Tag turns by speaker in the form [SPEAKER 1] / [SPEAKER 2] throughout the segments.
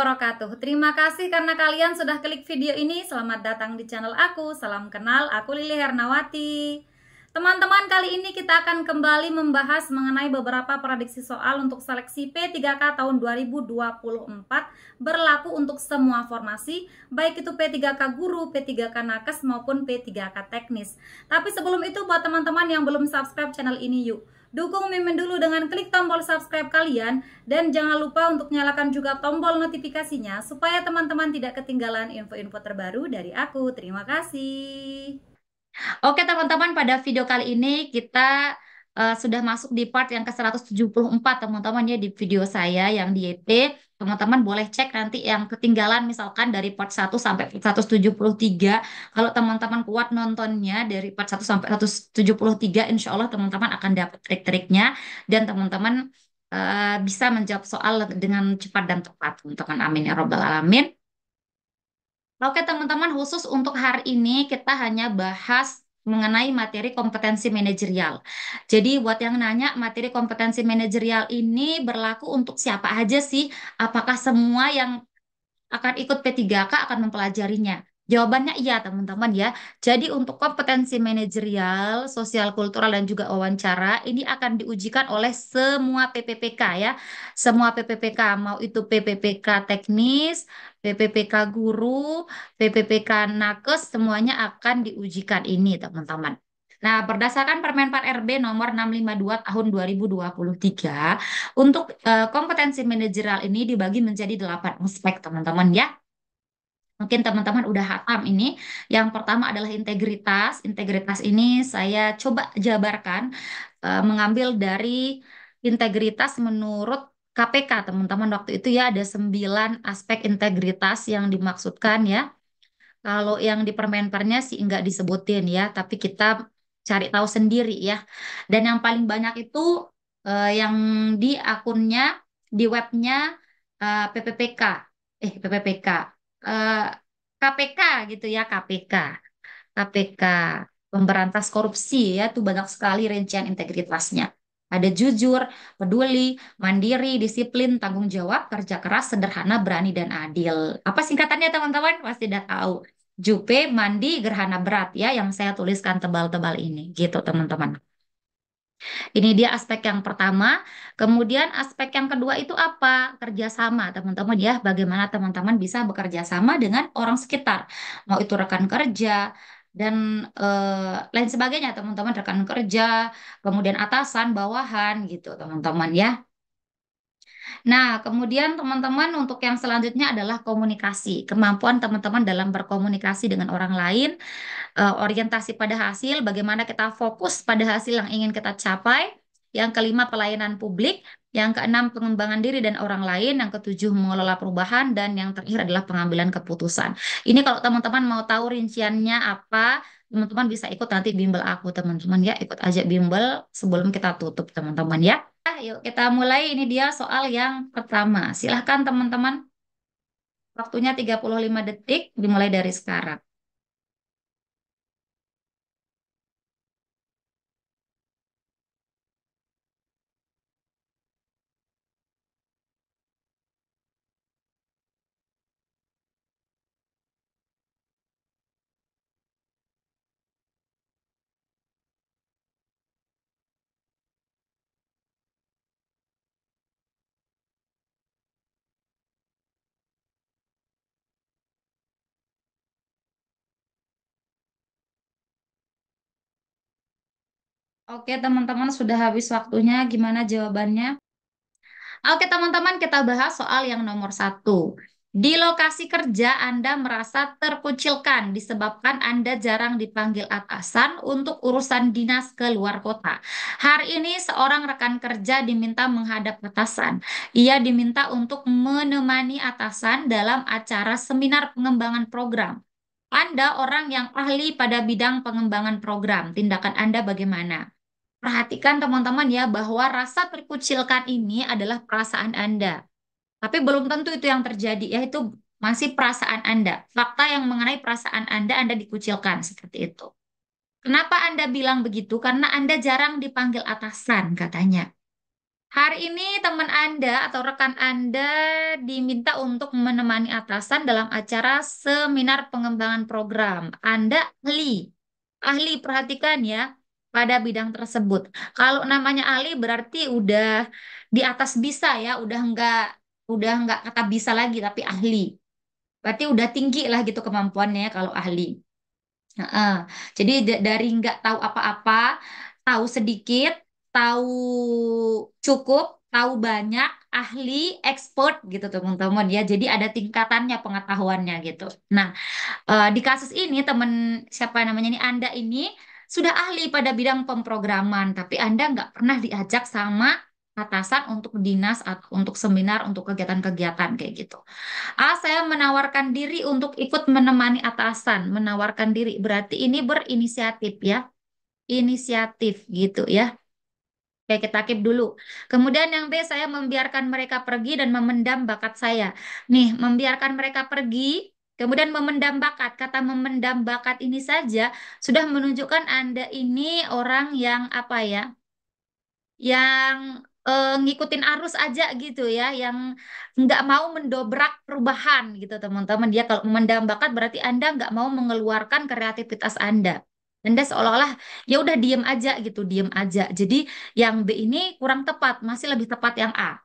[SPEAKER 1] wabarakatuh. Terima kasih karena kalian sudah klik video ini. Selamat datang di channel aku. Salam kenal, aku Lili Hernawati. Teman-teman, kali ini kita akan kembali membahas mengenai beberapa prediksi soal untuk seleksi P3K tahun 2024 berlaku untuk semua formasi, baik itu P3K guru, P3K nakes maupun P3K teknis. Tapi sebelum itu, buat teman-teman yang belum subscribe channel ini, yuk dukung Mimin dulu dengan klik tombol subscribe kalian, dan jangan lupa untuk nyalakan juga tombol notifikasinya supaya teman-teman tidak ketinggalan info-info terbaru dari aku. Terima kasih. Oke teman-teman, pada video kali ini kita sudah masuk di part yang ke-174 teman-teman ya, di video saya yang di YT. Teman-teman boleh cek nanti yang ketinggalan misalkan dari part 1 sampai part 173. Kalau teman-teman kuat nontonnya dari part 1 sampai 173, insya Allah teman-teman akan dapat trik-triknya dan teman-teman bisa menjawab soal dengan cepat dan tepat teman-teman. Amin ya robbal alamin. Oke teman-teman, khusus untuk hari ini kita hanya bahas mengenai materi kompetensi manajerial. Jadi buat yang nanya, materi kompetensi manajerial ini berlaku untuk siapa aja sih? Apakah semua yang akan ikut P3K akan mempelajarinya? Jawabannya iya teman-teman ya. Jadi untuk kompetensi manajerial, sosial kultural dan juga wawancara ini akan diujikan oleh semua PPPK ya. Semua PPPK, mau itu PPPK teknis, PPPK guru, PPPK nakes, semuanya akan diujikan ini teman-teman. Nah, berdasarkan Permen 4 RB nomor 652 tahun 2023, untuk kompetensi manajerial ini dibagi menjadi 8 aspek, teman-teman ya. Mungkin teman-teman udah hatam ini. Yang pertama adalah integritas. Integritas ini saya coba jabarkan mengambil dari integritas menurut KPK, teman-teman. Waktu itu ya ada 9 aspek integritas yang dimaksudkan ya. Kalau yang di Permenpernya sih nggak disebutin ya, tapi kita cari tahu sendiri ya. Dan yang paling banyak itu yang di akunnya, di webnya PPPK, PPPK, eh, KPK gitu ya, KPK, KPK, Pemberantas Korupsi ya, tuh banyak sekali rincian integritasnya. Ada jujur, peduli, mandiri, disiplin, tanggung jawab, kerja keras, sederhana, berani, dan adil. Apa singkatannya teman-teman? Pasti udah tahu. Jupe, mandi, gerhana berat ya, yang saya tuliskan tebal-tebal ini. Gitu teman-teman. Ini dia aspek yang pertama. Kemudian aspek yang kedua itu apa? Kerjasama, teman-teman ya. Bagaimana teman-teman bisa bekerja sama dengan orang sekitar. Mau itu rekan kerja dan lain sebagainya, teman-teman. Rekan kerja, kemudian atasan, bawahan gitu, teman-teman ya. Nah, kemudian teman-teman untuk yang selanjutnya adalah komunikasi. Kemampuan teman-teman dalam berkomunikasi dengan orang lain, orientasi pada hasil, bagaimana kita fokus pada hasil yang ingin kita capai. Yang kelima, pelayanan publik. Yang keenam, pengembangan diri dan orang lain. Yang ketujuh, mengelola perubahan. Dan yang terakhir adalah pengambilan keputusan. Ini kalau teman-teman mau tahu rinciannya apa, teman-teman bisa ikut nanti bimbel aku, teman-teman ya. Ikut aja bimbel sebelum kita tutup, teman-teman ya. Yuk kita mulai. Ini dia soal yang pertama. Silahkan teman-teman. Waktunya 35 detik, dimulai dari sekarang. Oke, teman-teman sudah habis waktunya. Gimana jawabannya? Oke, teman-teman, kita bahas soal yang nomor satu. Di lokasi kerja Anda merasa terkucilkan disebabkan Anda jarang dipanggil atasan untuk urusan dinas ke luar kota. Hari ini seorang rekan kerja diminta menghadap atasan. Ia diminta untuk menemani atasan dalam acara seminar pengembangan program. Anda orang yang ahli pada bidang pengembangan program. Tindakan Anda bagaimana? Perhatikan teman-teman ya bahwa rasa terkucilkan ini adalah perasaan Anda. Tapi belum tentu itu yang terjadi, yaitu masih perasaan Anda. Fakta yang mengenai perasaan Anda dikucilkan seperti itu. Kenapa Anda bilang begitu? Karena Anda jarang dipanggil atasan katanya. Hari ini teman Anda atau rekan Anda diminta untuk menemani atasan dalam acara seminar pengembangan program. Anda ahli. Ahli, perhatikan ya, pada bidang tersebut. Kalau namanya ahli berarti udah di atas bisa ya, udah nggak kata bisa lagi tapi ahli. Berarti udah tinggi lah gitu kemampuannya ya kalau ahli. Heeh. Jadi dari nggak tahu apa-apa, tahu sedikit, tahu cukup, tahu banyak, ahli, expert gitu teman-teman ya. Jadi ada tingkatannya pengetahuannya gitu. Nah, di kasus ini teman siapa namanya ini Anda ini sudah ahli pada bidang pemrograman, tapi Anda nggak pernah diajak sama atasan untuk dinas atau untuk seminar, untuk kegiatan-kegiatan kayak gitu. Saya menawarkan diri untuk ikut menemani atasan, menawarkan diri. Berarti ini berinisiatif ya, inisiatif gitu ya. Oke, kita keep dulu. Kemudian yang B, saya membiarkan mereka pergi dan memendam bakat saya. Nih, membiarkan mereka pergi, kemudian memendam bakat. Kata memendam bakat ini saja sudah menunjukkan Anda ini orang yang apa ya? Yang ngikutin arus aja gitu ya, yang nggak mau mendobrak perubahan gitu teman-teman. Dia kalau memendam bakat berarti Anda nggak mau mengeluarkan kreativitas Anda. Anda seolah-olah ya udah diem aja gitu, diem aja. Jadi yang B ini kurang tepat, masih lebih tepat yang A.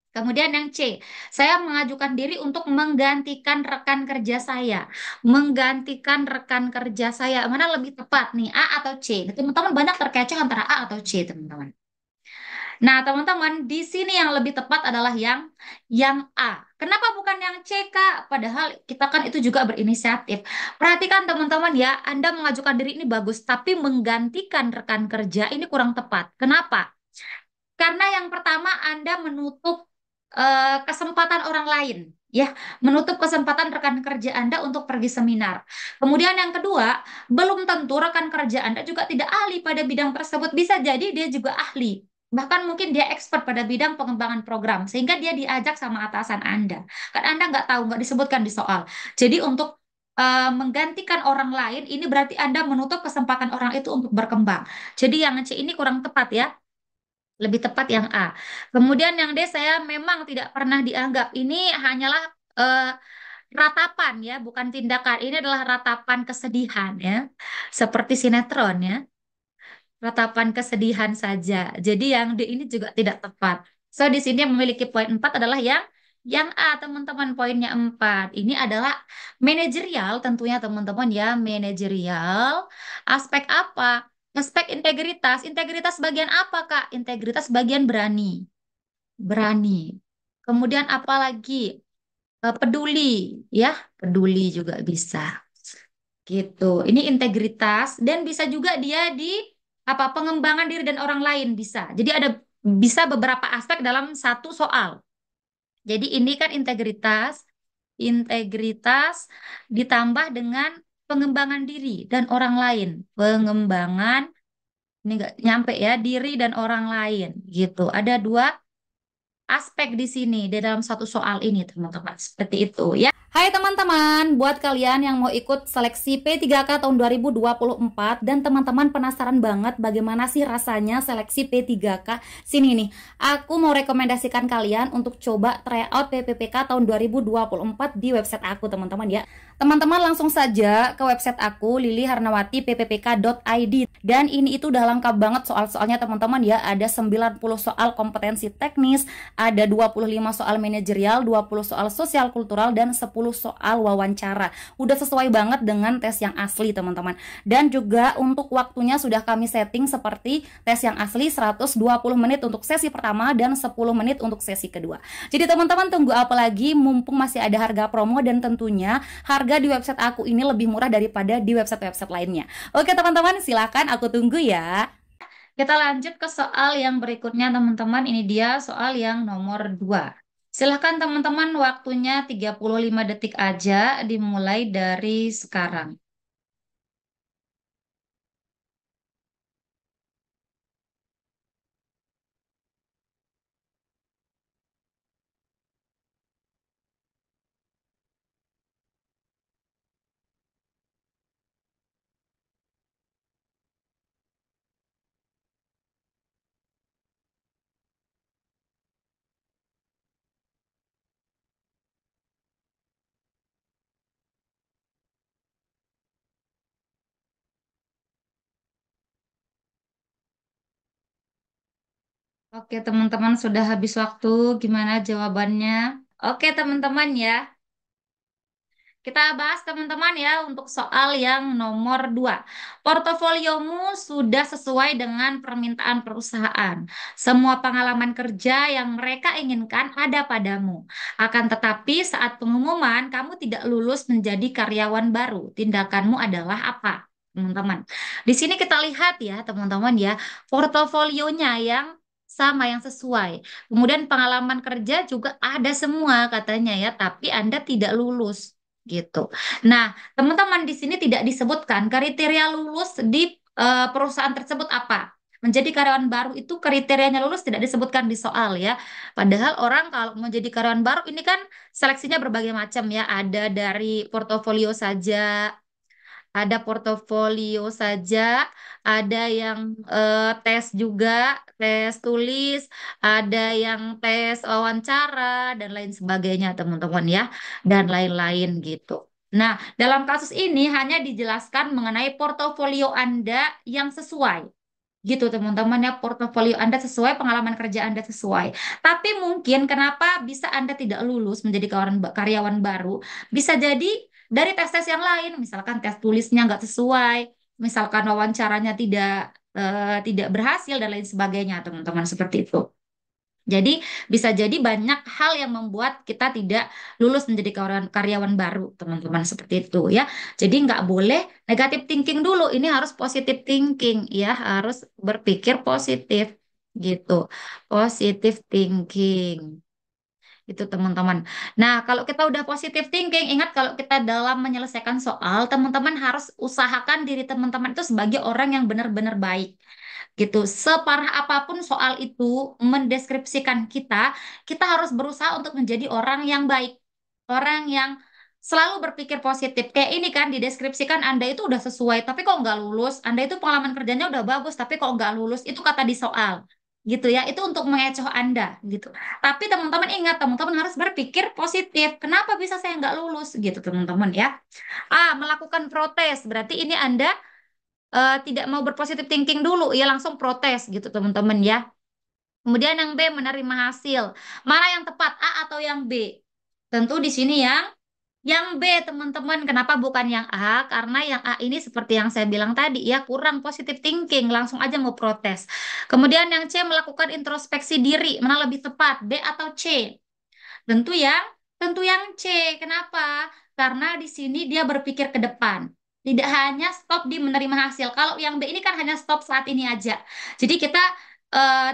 [SPEAKER 1] Kemudian yang C, saya mengajukan diri untuk menggantikan rekan kerja saya. Menggantikan rekan kerja saya, mana lebih tepat nih, A atau C? Nah, teman-teman banyak terkecoh antara A atau C, teman-teman. Nah, teman-teman, di sini yang lebih tepat adalah yang A. Kenapa bukan yang C, Kak? Padahal kita kan itu juga berinisiatif. Perhatikan teman-teman ya, Anda mengajukan diri ini bagus, tapi menggantikan rekan kerja ini kurang tepat. Kenapa? Karena yang pertama Anda menutup kesempatan orang lain, ya, menutup kesempatan rekan kerja Anda untuk pergi seminar. Kemudian yang kedua, belum tentu rekan kerja Anda juga tidak ahli pada bidang tersebut. Bisa jadi dia juga ahli. Bahkan mungkin dia expert pada bidang pengembangan program, sehingga dia diajak sama atasan Anda. Kan Anda nggak tahu, nggak disebutkan di soal. Jadi untuk menggantikan orang lain, ini berarti Anda menutup kesempatan orang itu untuk berkembang. Jadi yang C ini kurang tepat ya. Lebih tepat yang A. Kemudian yang D, saya memang tidak pernah dianggap. Ini hanyalah eh, ratapan ya, bukan tindakan. Ini adalah ratapan kesedihan ya. Seperti sinetron ya. Ratapan kesedihan saja. Jadi yang D ini juga tidak tepat. So di sini yang memiliki poin 4 adalah yang A, teman-teman, poinnya 4. Ini adalah manajerial tentunya teman-teman ya, manajerial. Aspek apa? Aspek integritas. Integritas bagian apa, Kak? Integritas bagian berani. Berani. Kemudian apa lagi? Peduli, ya. Peduli juga bisa. Gitu. Ini integritas dan bisa juga dia di apa pengembangan diri dan orang lain bisa. Jadi ada bisa beberapa aspek dalam satu soal. Jadi ini kan integritas, integritas ditambah dengan pengembangan diri dan orang lain. Pengembangan ini nggak nyampe ya, diri dan orang lain gitu. Ada dua aspek di sini di dalam satu soal ini, teman-teman. Seperti itu ya. Hai teman-teman, buat kalian yang mau ikut seleksi P3K tahun 2024 dan teman-teman penasaran banget bagaimana sih rasanya seleksi P3K, sini nih, aku mau rekomendasikan kalian untuk coba tryout PPPK tahun 2024 di website aku teman-teman ya. Teman-teman langsung saja ke website aku liliharnawati.pppk.id dan ini itu udah lengkap banget soal-soalnya teman-teman ya. Ada 90 soal kompetensi teknis, ada 25 soal manajerial, 20 soal sosial kultural, dan 10 soal wawancara. Udah sesuai banget dengan tes yang asli teman-teman. Dan juga untuk waktunya sudah kami setting seperti tes yang asli 120 menit untuk sesi pertama dan 10 menit untuk sesi kedua. Jadi teman-teman tunggu apa lagi, mumpung masih ada harga promo dan tentunya harga di website aku ini lebih murah daripada di website-website lainnya. Oke teman-teman, silakan aku tunggu ya. Kita lanjut ke soal yang berikutnya teman-teman. Ini dia soal yang nomor 2. Silahkan teman-teman, waktunya 35 detik aja dimulai dari sekarang. Oke, teman-teman sudah habis waktu. Gimana jawabannya? Oke, teman-teman ya. Kita bahas teman-teman ya untuk soal yang nomor 2. Portofoliomu sudah sesuai dengan permintaan perusahaan. Semua pengalaman kerja yang mereka inginkan ada padamu. Akan tetapi saat pengumuman kamu tidak lulus menjadi karyawan baru. Tindakanmu adalah apa? Teman-teman. Di sini kita lihat ya teman-teman ya, portofolionya yang sama yang sesuai. Kemudian pengalaman kerja juga ada semua katanya ya, tapi Anda tidak lulus gitu. Nah, teman-teman di sini tidak disebutkan kriteria lulus di perusahaan tersebut apa. Menjadi karyawan baru itu kriterianya lulus tidak disebutkan di soal ya. Padahal orang kalau menjadi karyawan baru ini kan seleksinya berbagai macam ya. Ada dari portofolio saja, ada portofolio saja, ada yang tes juga, tes tulis, ada yang tes wawancara, dan lain sebagainya, teman-teman ya, dan lain-lain gitu. Nah, dalam kasus ini hanya dijelaskan mengenai portofolio Anda yang sesuai. Gitu teman-teman ya, portofolio Anda sesuai, pengalaman kerja Anda sesuai. Tapi mungkin kenapa bisa Anda tidak lulus menjadi karyawan baru, bisa jadi dari tes-tes yang lain, misalkan tes tulisnya nggak sesuai, misalkan wawancaranya tidak berhasil dan lain sebagainya, teman-teman seperti itu. Jadi bisa jadi banyak hal yang membuat kita tidak lulus menjadi karyawan baru, teman-teman seperti itu ya. Jadi nggak boleh negatif thinking dulu, ini harus positive thinking ya, harus berpikir positif gitu. Positive thinking. Itu teman-teman. Nah, kalau kita udah positive thinking, ingat kalau kita dalam menyelesaikan soal, teman-teman harus usahakan diri teman-teman itu sebagai orang yang benar-benar baik gitu. Separah apapun soal itu mendeskripsikan kita, kita harus berusaha untuk menjadi orang yang baik, orang yang selalu berpikir positif. Kayak ini kan dideskripsikan Anda itu udah sesuai, tapi kok nggak lulus? Anda itu pengalaman kerjanya udah bagus, tapi kok nggak lulus? Itu kata di soal. Gitu ya, itu untuk mengecoh Anda gitu. Tapi teman-teman ingat, teman-teman harus berpikir positif. Kenapa bisa saya nggak lulus gitu teman-teman ya? Melakukan protes. Berarti ini Anda tidak mau berpositif thinking dulu, ya langsung protes gitu teman-teman ya. Kemudian yang B menerima hasil. Mana yang tepat, A atau yang B? Tentu di sini yang B teman-teman. Kenapa bukan yang A? Karena yang A ini seperti yang saya bilang tadi ya kurang positif thinking, langsung aja mau protes. Kemudian yang C melakukan introspeksi diri. Mana lebih tepat, B atau C? Tentu yang tentu yang C. Kenapa? Karena di sini dia berpikir ke depan. Tidak hanya stop di menerima hasil. Kalau yang B ini kan hanya stop saat ini aja. Jadi kita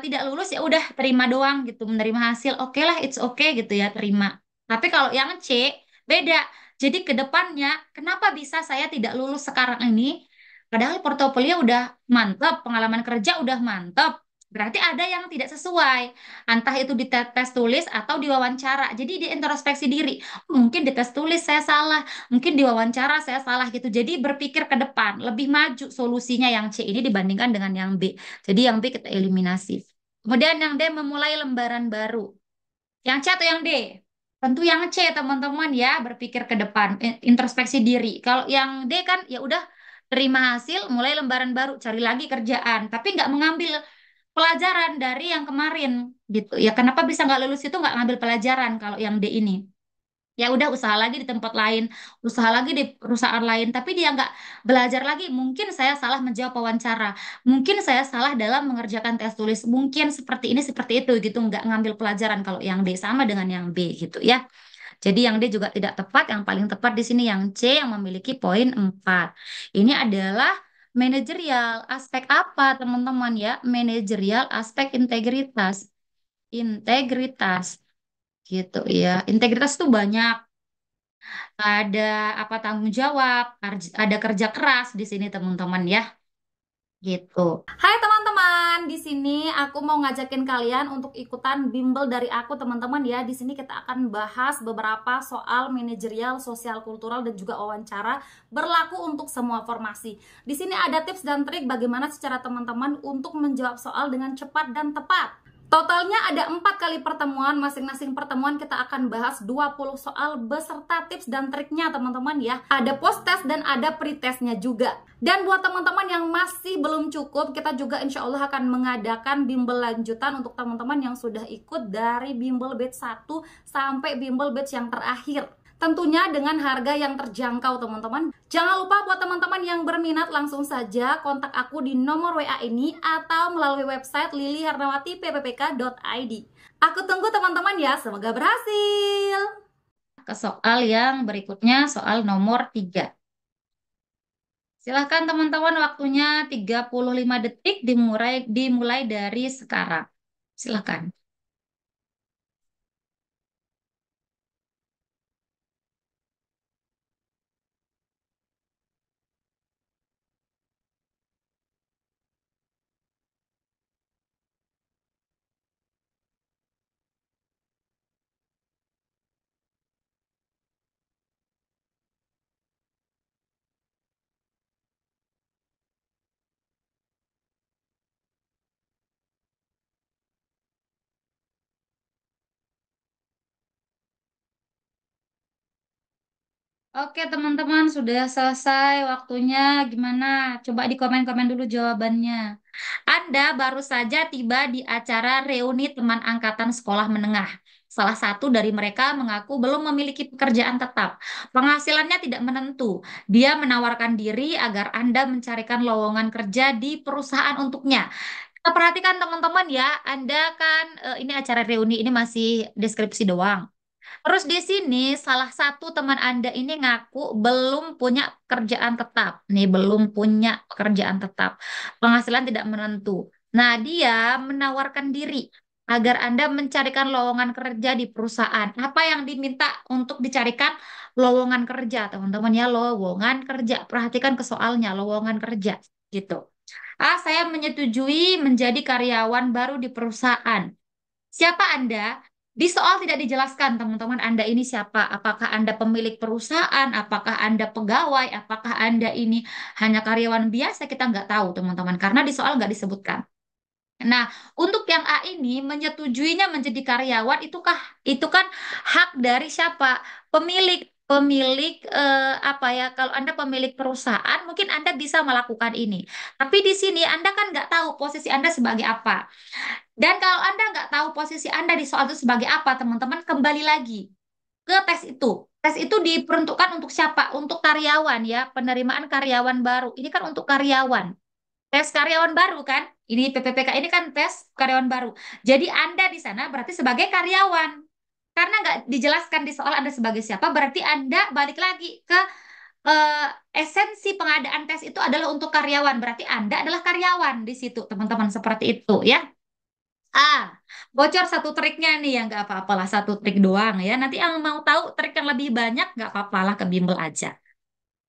[SPEAKER 1] tidak lulus ya udah terima doang gitu, menerima hasil. Oke lah, it's okay gitu ya, terima. Tapi kalau yang C beda. Jadi ke depannya, kenapa bisa saya tidak lulus sekarang ini? Padahal portofolio udah mantap, pengalaman kerja udah mantap. Berarti ada yang tidak sesuai. Entah itu di tes tulis atau di wawancara. Jadi di introspeksi diri. Mungkin di tes tulis saya salah, mungkin di wawancara saya salah gitu. Jadi berpikir ke depan, lebih maju solusinya yang C ini dibandingkan dengan yang B. Jadi yang B kita eliminasi. Kemudian yang D memulai lembaran baru. Yang C atau yang D? Tentu yang C teman-teman ya, berpikir ke depan, introspeksi diri. Kalau yang D kan ya udah terima hasil, mulai lembaran baru, cari lagi kerjaan, tapi nggak mengambil pelajaran dari yang kemarin gitu. Ya kenapa bisa nggak lulus itu nggak ngambil pelajaran kalau yang D ini? Ya udah usaha lagi di tempat lain, usaha lagi di perusahaan lain, tapi dia nggak belajar lagi. Mungkin saya salah menjawab wawancara, mungkin saya salah dalam mengerjakan tes tulis, mungkin seperti ini seperti itu gitu, nggak ngambil pelajaran kalau yang D sama dengan yang B gitu ya. Jadi yang D juga tidak tepat, yang paling tepat di sini yang C yang memiliki poin 4. Ini adalah manajerial, aspek apa teman-teman ya? Manajerial aspek integritas. Integritas gitu ya. Integritas itu banyak, ada apa tanggung jawab, ada kerja keras di sini teman-teman ya. Gitu. Hai teman-teman, di sini aku mau ngajakin kalian untuk ikutan bimbel dari aku teman-teman ya. Di sini kita akan bahas beberapa soal manajerial, sosial, kultural dan juga wawancara berlaku untuk semua formasi. Di sini ada tips dan trik bagaimana cara teman-teman untuk menjawab soal dengan cepat dan tepat. Totalnya ada 4 kali pertemuan, masing-masing pertemuan kita akan bahas 20 soal beserta tips dan triknya teman-teman ya. Ada post test dan ada pre-testnya juga. Dan buat teman-teman yang masih belum cukup, kita juga insya Allah akan mengadakan bimbel lanjutan untuk teman-teman yang sudah ikut dari bimbel batch 1 sampai bimbel batch yang terakhir. Tentunya dengan harga yang terjangkau teman-teman. Jangan lupa buat teman-teman yang berminat langsung saja kontak aku di nomor WA ini atau melalui website lilihernawati.ppk.id. Aku tunggu teman-teman ya, semoga berhasil. Ke soal yang berikutnya, soal nomor 3. Silahkan teman-teman, waktunya 35 detik dimulai dari sekarang. Silahkan. Oke teman-teman, sudah selesai waktunya. Gimana? Coba di komen-komen dulu jawabannya. Anda baru saja tiba di acara reuni teman angkatan sekolah menengah. Salah satu dari mereka mengaku belum memiliki pekerjaan tetap. Penghasilannya tidak menentu. Dia menawarkan diri agar Anda mencarikan lowongan kerja di perusahaan untuknya. Kita perhatikan teman-teman ya, Anda kan ini acara reuni, ini masih deskripsi doang. Terus di sini salah satu teman Anda ini ngaku belum punya pekerjaan tetap. Nih, belum punya pekerjaan tetap. Penghasilan tidak menentu. Nah, dia menawarkan diri agar Anda mencarikan lowongan kerja di perusahaan. Apa yang diminta untuk dicarikan lowongan kerja, teman-teman ya, lowongan kerja. Perhatikan ke soalnya, lowongan kerja gitu. A, saya menyetujui menjadi karyawan baru di perusahaan. Siapa Anda? Di soal tidak dijelaskan, teman-teman, Anda ini siapa? Apakah Anda pemilik perusahaan? Apakah Anda pegawai? Apakah Anda ini hanya karyawan biasa? Kita nggak tahu, teman-teman, karena di soal nggak disebutkan. Nah, untuk yang A ini menyetujuinya menjadi karyawan itu kan hak dari siapa? Pemilik pemilik apa ya? Kalau Anda pemilik perusahaan, mungkin Anda bisa melakukan ini. Tapi di sini Anda kan nggak tahu posisi Anda sebagai apa. Dan kalau Anda nggak tahu posisi Anda di soal itu sebagai apa, teman-teman, kembali lagi ke tes itu. Tes itu diperuntukkan untuk siapa? Untuk karyawan ya, penerimaan karyawan baru. Ini kan untuk karyawan. Tes karyawan baru kan? Ini PPPK ini kan tes karyawan baru. Jadi Anda di sana berarti sebagai karyawan. Karena nggak dijelaskan di soal Anda sebagai siapa, berarti Anda balik lagi ke eh, esensi pengadaan tes itu adalah untuk karyawan. Berarti Anda adalah karyawan di situ, teman-teman. Seperti itu ya. Ah, bocor satu triknya nih ya, nggak apa-apalah, satu trik doang ya. Nanti yang mau tahu trik yang lebih banyak nggak apa-apalah, ke bimbel aja.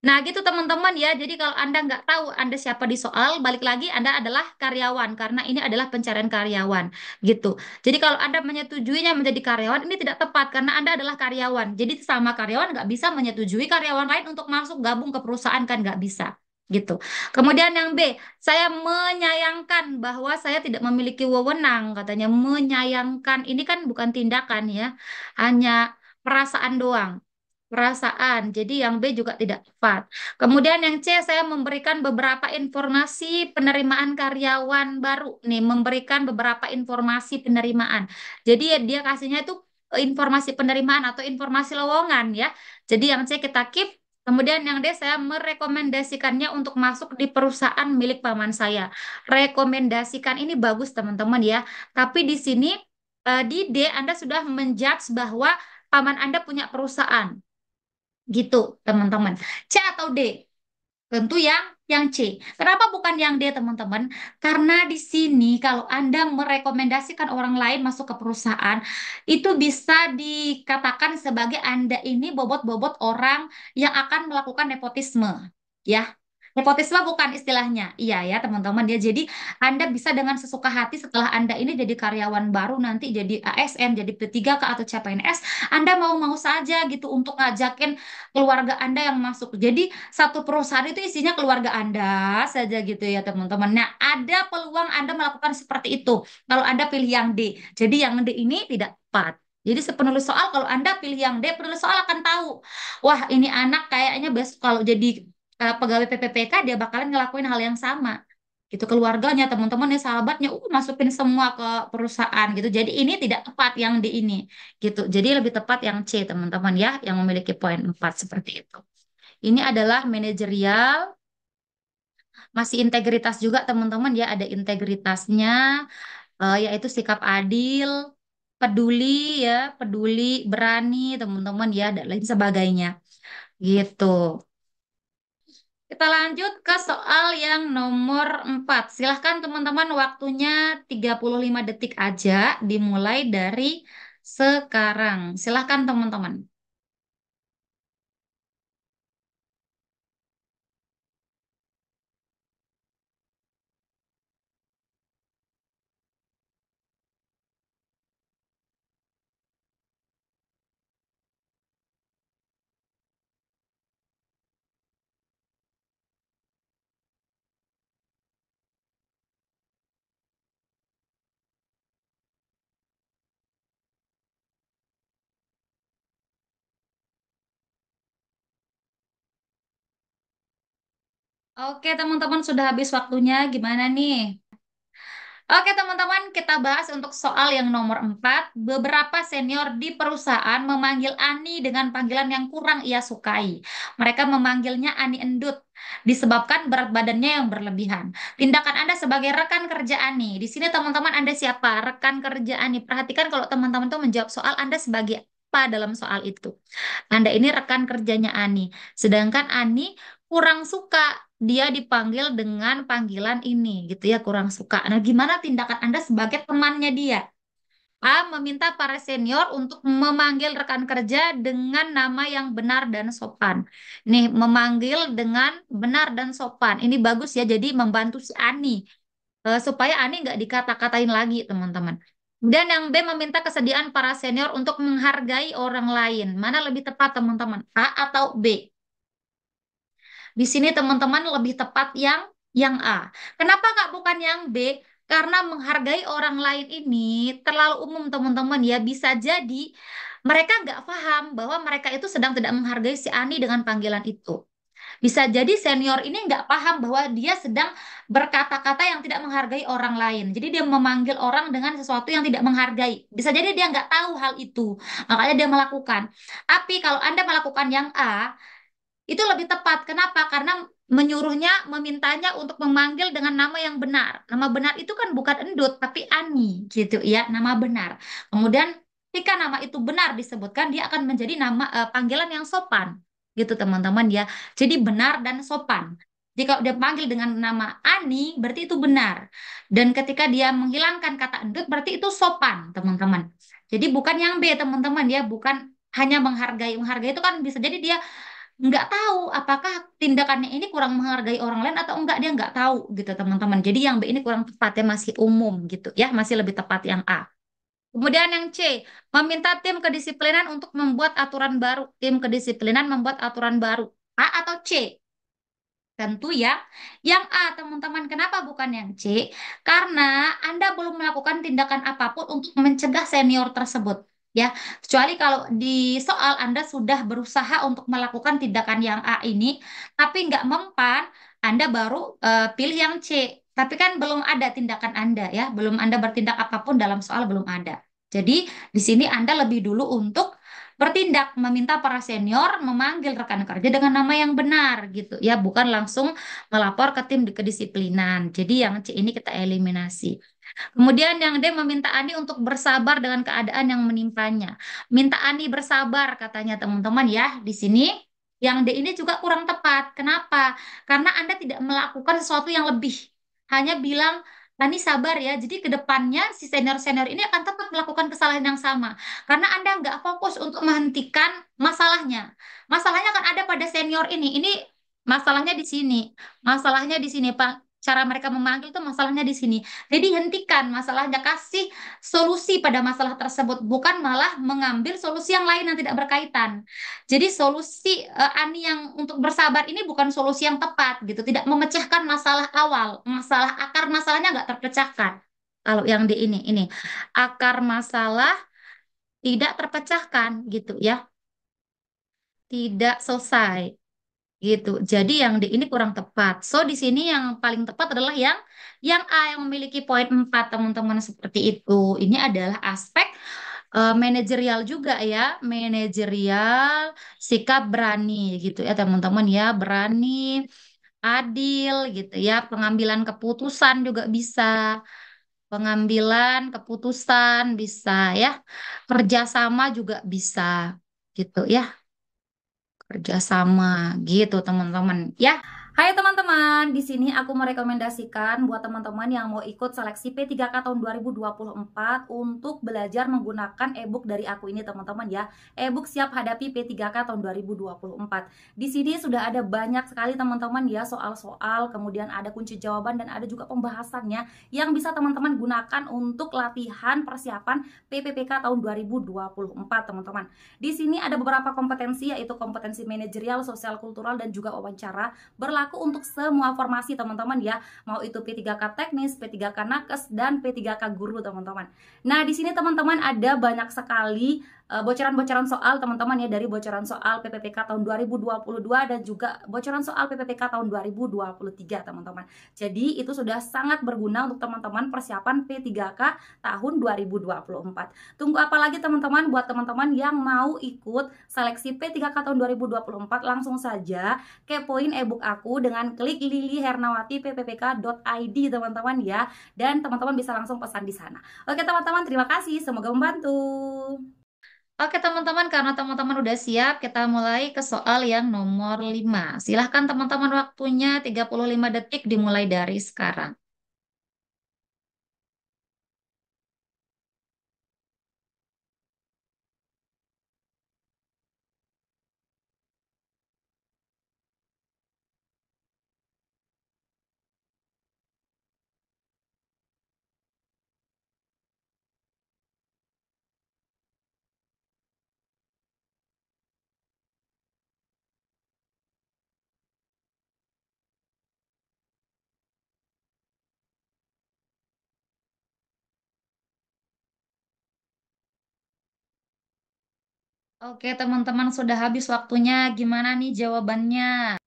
[SPEAKER 1] Nah gitu teman-teman ya. Jadi kalau Anda nggak tahu Anda siapa di soal, balik lagi Anda adalah karyawan karena ini adalah pencarian karyawan gitu. Jadi kalau Anda menyetujuinya menjadi karyawan ini tidak tepat karena Anda adalah karyawan. Jadi sama karyawan nggak bisa menyetujui karyawan lain untuk masuk gabung ke perusahaan, kan nggak bisa gitu. Kemudian yang B, saya menyayangkan bahwa saya tidak memiliki wewenang, katanya menyayangkan. Ini kan bukan tindakan ya, hanya perasaan doang. Perasaan. Jadi yang B juga tidak tepat. Kemudian yang C, saya memberikan beberapa informasi penerimaan karyawan baru. Nih, memberikan beberapa informasi penerimaan. Jadi ya dia kasihnya itu informasi penerimaan atau informasi lowongan ya. Jadi yang C kita keep. Kemudian yang D, saya merekomendasikannya untuk masuk di perusahaan milik paman saya. Rekomendasikan ini bagus teman-teman ya. Tapi di sini di D Anda sudah menjudge bahwa paman Anda punya perusahaan. Gitu, teman-teman. C atau D? Tentu yang C. Kenapa bukan yang D, teman-teman? Karena di sini kalau Anda merekomendasikan orang lain masuk ke perusahaan, itu bisa dikatakan sebagai Anda ini bobot-bobot orang yang akan melakukan nepotisme. Ya, Nepotisme bukan istilahnya. Iya ya teman-teman ya. Jadi Anda bisa dengan sesuka hati setelah Anda ini jadi karyawan baru nanti jadi ASN, jadi P3K atau CPNS, Anda mau-mau saja gitu untuk ngajakin keluarga Anda yang masuk. Jadi satu perusahaan itu isinya keluarga Anda saja gitu ya teman-teman. Nah, ada peluang Anda melakukan seperti itu kalau Anda pilih yang D. Jadi yang D ini tidak tepat. Jadi sepenulis soal kalau Anda pilih yang D, penulis soal akan tahu, wah ini anak kayaknya besok kalau jadi pegawai PPPK dia bakalan ngelakuin hal yang sama gitu keluarganya teman-temannya sahabatnya masukin semua ke perusahaan gitu jadi ini tidak tepat yang di ini gitu jadi lebih tepat yang C teman-teman ya yang memiliki poin 4 seperti itu ini adalah manajerial masih integritas juga teman-teman ya ada integritasnya yaitu sikap adil peduli ya peduli berani teman-teman ya dan lain sebagainya gitu. Kita lanjut ke soal yang nomor 4. Silahkan teman-teman waktunya 35 detik aja dimulai dari sekarang. Silahkan teman-teman. Oke teman-teman sudah habis waktunya. Gimana nih? Oke teman-teman, kita bahas untuk soal yang nomor 4. Beberapa senior di perusahaan memanggil Ani dengan panggilan yang kurang ia sukai. Mereka memanggilnya Ani Endut, disebabkan berat badannya yang berlebihan. Tindakan Anda sebagai rekan kerja Ani. Di sini teman-teman Anda siapa? Rekan kerja Ani. Perhatikan kalau teman-teman tuh menjawab soal Anda sebagai apa dalam soal itu. Anda ini rekan kerjanya Ani. Sedangkan Ani kurang suka dia dipanggil dengan panggilan ini gitu ya kurang suka. Nah, gimana tindakan Anda sebagai temannya dia? A. Meminta para senior untuk memanggil rekan kerja dengan nama yang benar dan sopan. Nih, memanggil dengan benar dan sopan. Ini bagus ya, jadi membantu si Ani. Supaya Ani nggak dikata-katain lagi, teman-teman. Dan yang B. Meminta kesediaan para senior untuk menghargai orang lain. Mana lebih tepat, teman-teman? A atau B? Di sini teman-teman lebih tepat yang A. Kenapa Kak bukan yang B? Karena menghargai orang lain ini terlalu umum teman-teman ya. Bisa jadi mereka nggak paham bahwa mereka itu sedang tidak menghargai si Ani dengan panggilan itu. Bisa jadi senior ini nggak paham bahwa dia sedang berkata-kata yang tidak menghargai orang lain. Jadi dia memanggil orang dengan sesuatu yang tidak menghargai. Bisa jadi dia nggak tahu hal itu. Makanya dia melakukan. Tapi kalau Anda melakukan yang A, itu lebih tepat. Kenapa? Karena menyuruhnya, memintanya untuk memanggil dengan nama yang benar. Nama benar itu kan bukan Endut, tapi Ani, gitu ya, nama benar. Kemudian, ketika nama itu benar disebutkan, dia akan menjadi nama panggilan yang sopan, gitu teman-teman ya. Jadi benar dan sopan. Jika dia panggil dengan nama Ani, berarti itu benar. Dan ketika dia menghilangkan kata Endut, berarti itu sopan, teman-teman. Jadi bukan yang B, teman-teman ya, bukan hanya menghargai. Menghargai itu kan bisa jadi dia nggak tahu apakah tindakannya ini kurang menghargai orang lain atau enggak dia nggak tahu gitu teman-teman. Jadi yang B ini kurang tepat ya masih umum gitu ya masih lebih tepat yang A. Kemudian yang C meminta tim kedisiplinan untuk membuat aturan baru. Tim kedisiplinan membuat aturan baru. A atau C? Tentu ya, yang A teman-teman. Kenapa bukan yang C? Karena Anda belum melakukan tindakan apapun untuk mencegah senior tersebut. Ya, kecuali kalau di soal Anda sudah berusaha untuk melakukan tindakan yang A ini, tapi nggak mempan, Anda baru pilih yang C. Tapi kan belum ada tindakan Anda ya, belum Anda bertindak apapun dalam soal belum ada. Jadi di sini Anda lebih dulu untuk bertindak meminta para senior memanggil rekan kerja dengan nama yang benar gitu ya bukan langsung melapor ke tim kedisiplinan jadi yang C ini kita eliminasi kemudian yang D meminta Ani untuk bersabar dengan keadaan yang menimpanya minta Ani bersabar katanya teman-teman ya di sini yang D ini juga kurang tepat kenapa karena Anda tidak melakukan sesuatu yang lebih hanya bilang Ani sabar ya jadi ke depannya si senior-senior ini akan tetap melakukan kesalahan yang sama karena Anda nggak fokus untuk menghentikan masalahnya. Masalahnya kan ada pada senior ini. Ini Masalahnya di sini. Masalahnya di sini, Pak. Cara mereka memanggil itu masalahnya di sini. Jadi hentikan masalahnya, kasih solusi pada masalah tersebut, bukan malah mengambil solusi yang lain yang tidak berkaitan. Jadi solusi Ani yang untuk bersabar ini bukan solusi yang tepat gitu, tidak memecahkan masalah awal, masalah akar masalahnya nggak terpecahkan. Kalau yang di ini akar masalah tidak terpecahkan gitu ya, tidak selesai. Gitu. Jadi yang di ini kurang tepat. So di sini yang paling tepat adalah yang A yang memiliki poin 4 teman-teman seperti itu. Ini adalah aspek manajerial juga ya, manajerial sikap berani gitu ya teman-teman ya, berani, adil gitu ya, pengambilan keputusan juga bisa, pengambilan keputusan bisa ya, kerjasama juga bisa gitu ya, kerjasama gitu teman-teman ya. Hai teman-teman, di sini aku merekomendasikan buat teman-teman yang mau ikut seleksi P3K tahun 2024 untuk belajar menggunakan e-book dari aku ini teman-teman ya. E-book siap hadapi P3K tahun 2024. Di sini sudah ada banyak sekali teman-teman ya soal-soal, kemudian ada kunci jawaban dan ada juga pembahasannya yang bisa teman-teman gunakan untuk latihan persiapan PPPK tahun 2024 teman-teman. Di sini ada beberapa kompetensi yaitu kompetensi manajerial, sosial, kultural dan juga wawancara berlaku untuk semua formasi teman-teman ya, mau itu P3K teknis, P3K nakes, dan P3K guru teman-teman. Nah di sini teman-teman ada banyak sekali bocoran-bocoran soal teman-teman ya, dari bocoran soal PPPK tahun 2022 dan juga bocoran soal PPPK tahun 2023 teman-teman. Jadi itu sudah sangat berguna untuk teman-teman persiapan P3K tahun 2024. Tunggu apa lagi teman-teman? Buat teman-teman yang mau ikut seleksi P3K tahun 2024 langsung saja kepoin ebook aku dengan klik lilihernawati.ppk.id teman-teman ya, dan teman-teman bisa langsung pesan di sana. Oke teman-teman, terima kasih, semoga membantu. Oke teman-teman, karena teman-teman udah siap, kita mulai ke soal yang nomor 5. Silahkan teman-teman, waktunya 35 detik dimulai dari sekarang. Oke teman-teman, sudah habis waktunya. Gimana nih jawabannya?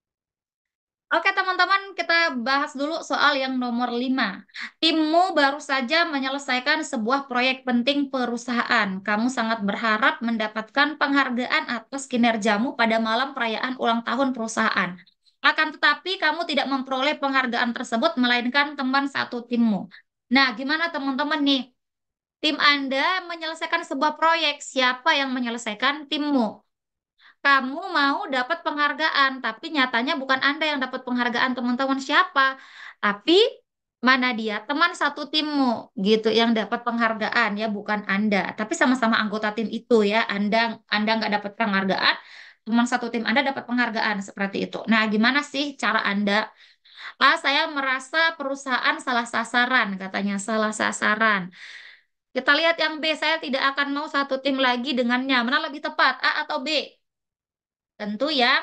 [SPEAKER 1] Oke teman-teman, kita bahas dulu soal yang nomor 5. Timmu baru saja menyelesaikan sebuah proyek penting perusahaan. Kamu sangat berharap mendapatkan penghargaan atas kinerjamu pada malam perayaan ulang tahun perusahaan. Akan tetapi kamu tidak memperoleh penghargaan tersebut, melainkan teman satu timmu. Nah, gimana teman-teman nih? Tim Anda menyelesaikan sebuah proyek. Siapa yang menyelesaikan? Timmu. Kamu mau dapat penghargaan, tapi nyatanya bukan Anda yang dapat penghargaan, teman-teman. Siapa? Tapi mana dia? Teman satu timmu gitu yang dapat penghargaan ya, bukan Anda. Tapi sama-sama anggota tim itu ya. Anda nggak dapat penghargaan, teman satu tim Anda dapat penghargaan seperti itu. Nah, gimana sih cara Anda? A, saya merasa perusahaan salah sasaran, katanya salah sasaran. Kita lihat yang B, saya tidak akan mau satu tim lagi dengannya. Mana lebih tepat, A atau B? Tentu ya,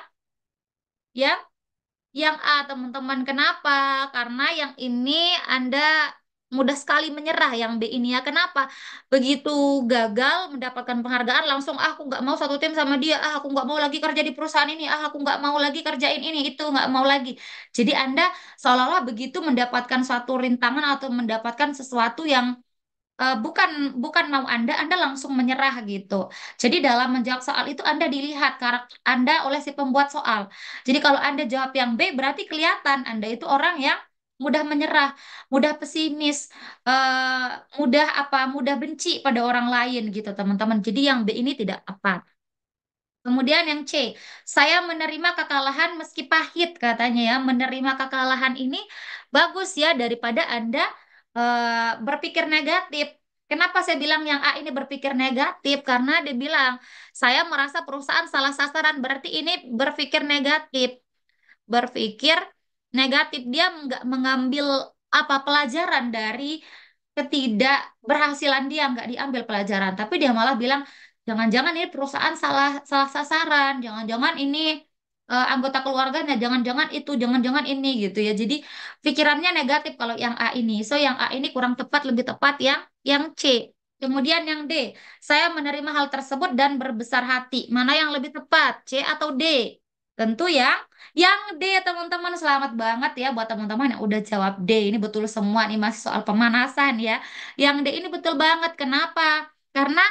[SPEAKER 1] yang A teman-teman. Kenapa? Karena yang ini Anda mudah sekali menyerah. Yang B ini ya, kenapa? Begitu gagal mendapatkan penghargaan, langsung "Ah, aku nggak mau satu tim sama dia, aku nggak mau lagi kerja di perusahaan ini, aku nggak mau lagi kerjain ini, itu nggak mau lagi." Jadi Anda seolah-olah begitu mendapatkan suatu rintangan atau mendapatkan sesuatu yang bukan bukan mau Anda langsung menyerah gitu. Jadi dalam menjawab soal itu Anda dilihat karakter Anda oleh si pembuat soal. Jadi kalau Anda jawab yang B berarti kelihatan Anda itu orang yang mudah menyerah, mudah pesimis, eh, mudah benci pada orang lain gitu teman-teman. Jadi yang B ini tidak tepat. Kemudian yang C, saya menerima kekalahan meski pahit katanya ya. Menerima kekalahan ini bagus ya daripada Anda berpikir negatif. Kenapa saya bilang yang A ini berpikir negatif? Karena dia bilang, saya merasa perusahaan salah sasaran, berarti ini berpikir negatif. berpikir negatif, dia nggak mengambil apa pelajaran dari ketidakberhasilan dia, nggak diambil pelajaran, tapi dia malah bilang jangan-jangan ini perusahaan salah salah sasaran, jangan-jangan ini anggota keluarganya, jangan-jangan itu, jangan-jangan ini gitu ya. Jadi pikirannya negatif kalau yang A ini. So yang A ini kurang tepat, lebih tepat yang C. Kemudian yang D, saya menerima hal tersebut dan berbesar hati. Mana yang lebih tepat, C atau D? Tentu ya, yang D teman-teman. Selamat banget ya buat teman-teman yang udah jawab D. Ini betul semua nih, masih soal pemanasan ya. Yang D ini betul banget. Kenapa? Karena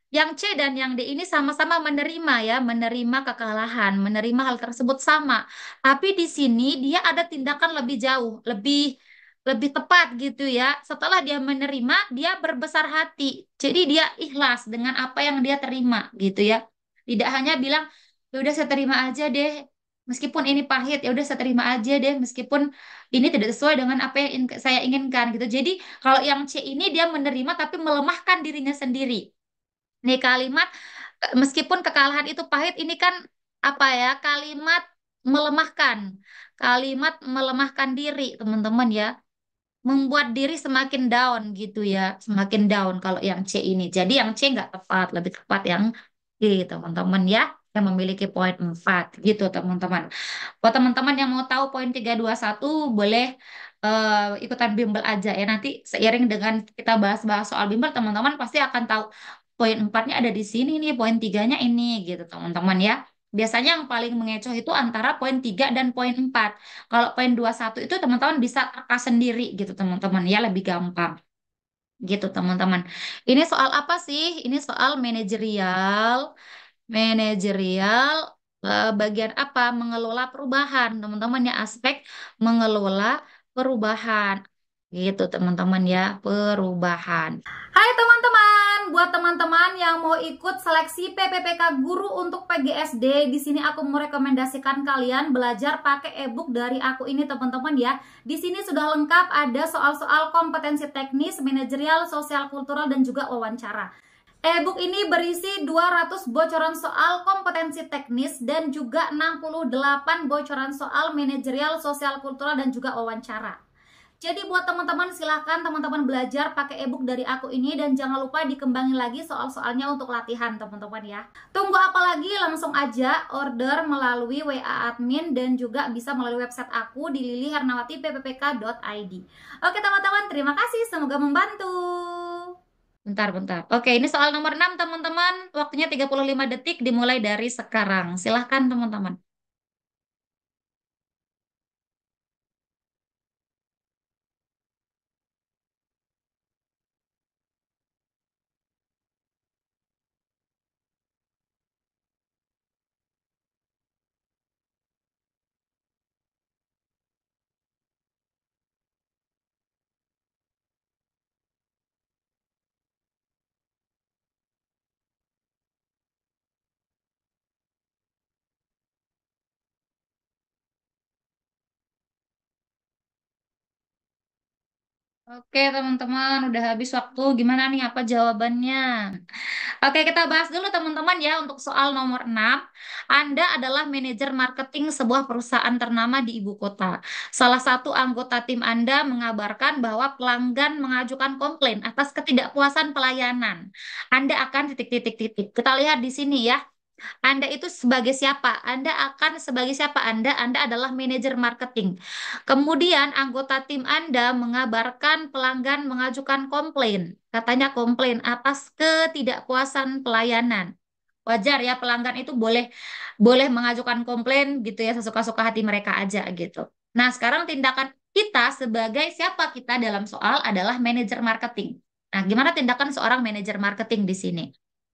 [SPEAKER 1] yang C dan yang D ini sama-sama menerima ya, menerima kekalahan, menerima hal tersebut sama. Tapi di sini dia ada tindakan lebih jauh, lebih lebih tepat gitu ya. Setelah dia menerima, dia berbesar hati. Jadi dia ikhlas dengan apa yang dia terima gitu ya. Tidak hanya bilang, ya udah saya terima aja deh. Meskipun ini pahit, ya udah saya terima aja deh. Meskipun ini tidak sesuai dengan apa yang saya inginkan gitu. Jadi kalau yang C ini dia menerima tapi melemahkan dirinya sendiri. Nih kalimat meskipun kekalahan itu pahit, ini kan apa ya? Kalimat melemahkan. Kalimat melemahkan diri, teman-teman ya, membuat diri semakin down gitu ya, semakin down kalau yang C ini. Jadi yang C nggak tepat, lebih tepat yang D, teman-teman ya, yang memiliki poin 4 gitu, teman-teman. Buat teman-teman yang mau tahu poin 321 boleh ikutan bimbel aja ya. Nanti seiring dengan kita bahas-bahas soal bimbel, teman-teman pasti akan tahu poin 4-nya ada di sini nih, poin 3-nya ini gitu, teman-teman ya. Biasanya yang paling mengecoh itu antara poin 3 dan poin 4. Kalau poin 21 itu teman-teman bisa teka sendiri gitu, teman-teman ya, lebih gampang gitu, teman-teman. Ini soal apa sih? Ini soal manajerial. Manajerial bagian apa? Mengelola perubahan, teman-teman ya, aspek mengelola perubahan. Gitu, teman-teman ya, perubahan. Hai teman-teman, buat teman-teman yang mau ikut seleksi PPPK Guru untuk PGSD, di sini aku merekomendasikan kalian belajar pakai ebook dari aku ini, teman-teman ya. Di sini sudah lengkap, ada soal-soal kompetensi teknis, manajerial, sosial kultural, dan juga wawancara. E-book ini berisi 200 bocoran soal kompetensi teknis dan juga 68 bocoran soal manajerial, sosial kultural, dan juga wawancara. Jadi buat teman-teman silahkan teman-teman belajar pakai e-book dari aku ini, dan jangan lupa dikembangin lagi soal-soalnya untuk latihan, teman-teman ya. Tunggu apa lagi? Langsung aja order melalui WA admin dan juga bisa melalui website aku di lilihernawatippppk.id. Oke teman-teman, terima kasih, semoga membantu. Bentar. Oke, ini soal nomor 6, teman-teman. Waktunya 35 detik dimulai dari sekarang. Silahkan, teman-teman. Oke, teman-teman. Udah habis waktu. Gimana nih? Apa jawabannya? Oke, kita bahas dulu teman-teman ya untuk soal nomor 6. Anda adalah manajer marketing sebuah perusahaan ternama di ibu kota. Salah satu anggota tim Anda mengabarkan bahwa pelanggan mengajukan komplain atas ketidakpuasan pelayanan. Anda akan titik-titik-titik. Kita lihat di sini ya. Anda itu sebagai siapa? Anda akan sebagai siapa? Anda adalah manajer marketing. Kemudian anggota tim Anda mengabarkan pelanggan mengajukan komplain. Katanya komplain atas ketidakpuasan pelayanan. Wajar ya, pelanggan itu boleh boleh mengajukan komplain gitu ya, sesuka-suka hati mereka aja gitu. Nah, sekarang tindakan kita sebagai siapa, kita dalam soal adalah manajer marketing. Nah, gimana tindakan seorang manajer marketing di sini?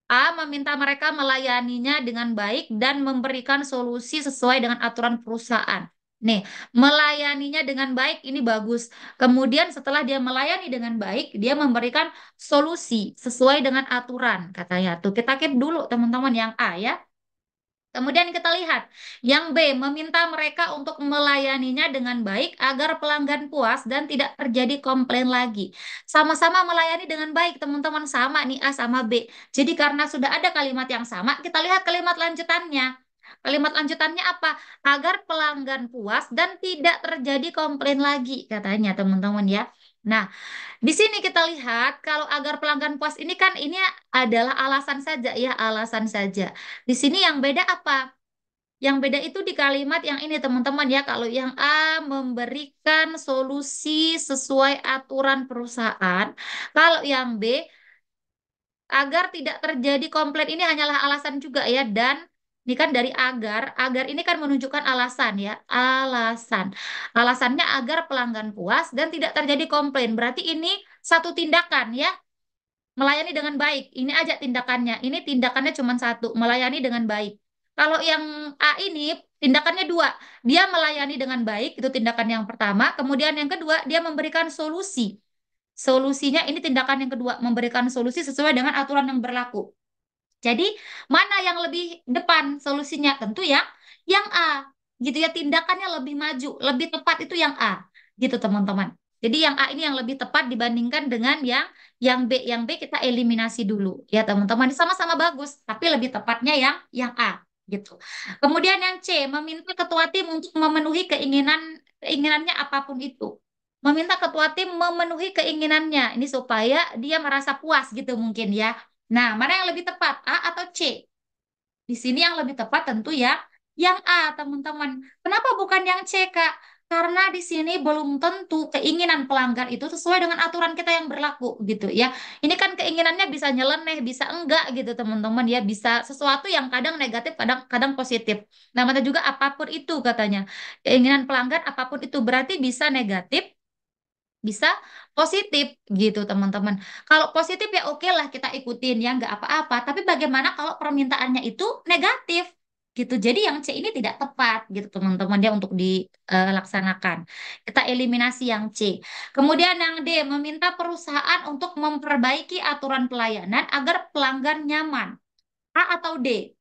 [SPEAKER 1] A. Meminta mereka melayaninya dengan baik dan memberikan solusi sesuai dengan aturan perusahaan. Nih, melayaninya dengan baik ini bagus. Kemudian setelah dia melayani dengan baik, dia memberikan solusi sesuai dengan aturan, katanya. Tuh, kita keep dulu teman-teman yang A ya. Kemudian kita lihat yang B, meminta mereka untuk melayaninya dengan baik agar pelanggan puas dan tidak terjadi komplain lagi. Sama-sama melayani dengan baik, teman-teman, sama nih A sama B. Jadi karena sudah ada kalimat yang sama, kita lihat kalimat lanjutannya. Kalimat lanjutannya apa? Agar pelanggan puas dan tidak terjadi komplain lagi, katanya teman-teman ya. Nah, di sini kita lihat kalau agar pelanggan puas ini kan ini adalah alasan saja ya, alasan saja. Di sini yang beda apa? Yang beda itu di kalimat yang ini teman-teman ya. Kalau yang A memberikan solusi sesuai aturan perusahaan, kalau yang B agar tidak terjadi komplain ini hanyalah alasan juga ya. Dan ini kan dari agar ini kan menunjukkan alasan ya, alasan. Alasannya agar pelanggan puas dan tidak terjadi komplain. Berarti ini satu tindakan ya, melayani dengan baik. Ini aja tindakannya. Ini tindakannya cuma satu, melayani dengan baik. Kalau yang A ini tindakannya dua, dia melayani dengan baik, itu tindakan yang pertama. Kemudian yang kedua, dia memberikan solusi. Solusinya ini tindakan yang kedua, memberikan solusi sesuai dengan aturan yang berlaku. Jadi, mana yang lebih depan solusinya? Tentu ya, yang A. Gitu ya, tindakannya lebih maju, lebih tepat itu yang A. Gitu teman-teman. Jadi yang A ini yang lebih tepat dibandingkan dengan yang B. Yang B kita eliminasi dulu. Ya teman-teman, sama-sama bagus, tapi lebih tepatnya yang A. Gitu. Kemudian yang C, meminta ketua tim untuk memenuhi keinginannya apapun itu. Meminta ketua tim memenuhi keinginannya. Ini supaya dia merasa puas gitu mungkin ya. Nah, mana yang lebih tepat, A atau C? Di sini yang lebih tepat tentu ya yang A, teman-teman. Kenapa bukan yang C, Kak? Karena di sini belum tentu keinginan pelanggan itu sesuai dengan aturan kita yang berlaku gitu ya. Ini kan keinginannya bisa nyeleneh, bisa enggak gitu teman-teman ya, bisa sesuatu yang kadang negatif, kadang kadang positif. Namanya juga apapun itu katanya. Keinginan pelanggan apapun itu berarti bisa negatif, bisa positif gitu teman-teman. Kalau positif ya oke lah kita ikutin ya nggak apa-apa. Tapi bagaimana kalau permintaannya itu negatif gitu. Jadi yang C ini tidak tepat gitu teman-teman dia untuk dilaksanakan. Kita eliminasi yang C. Kemudian yang D meminta perusahaan untuk memperbaiki aturan pelayanan agar pelanggan nyaman. A atau D?